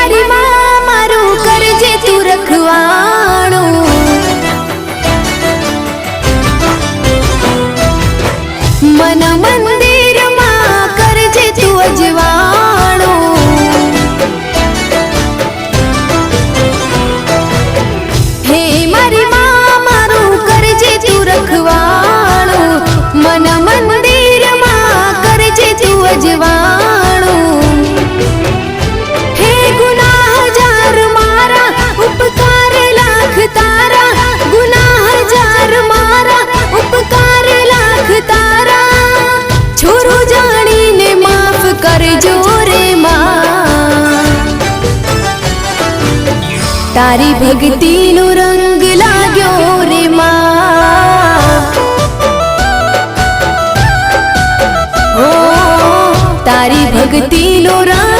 मारी माँ मारू करजे तू रखवाणो। मन मंदिर मां करजे तू अजवाणो। हे मारी माँ मारू करजे तू रखवाणो। मन मंदिर मां करजे तू अजवाणो। हे गुनाह जार मारा उपकार लाख तारा। गुनाह जार मारा उपकार लाख तारा। छोरो जानी ने माफ करजो रे मां। तारी भक्ति नो रंग लाग्यो रे मां। ओ तारी भक्ति नो रंग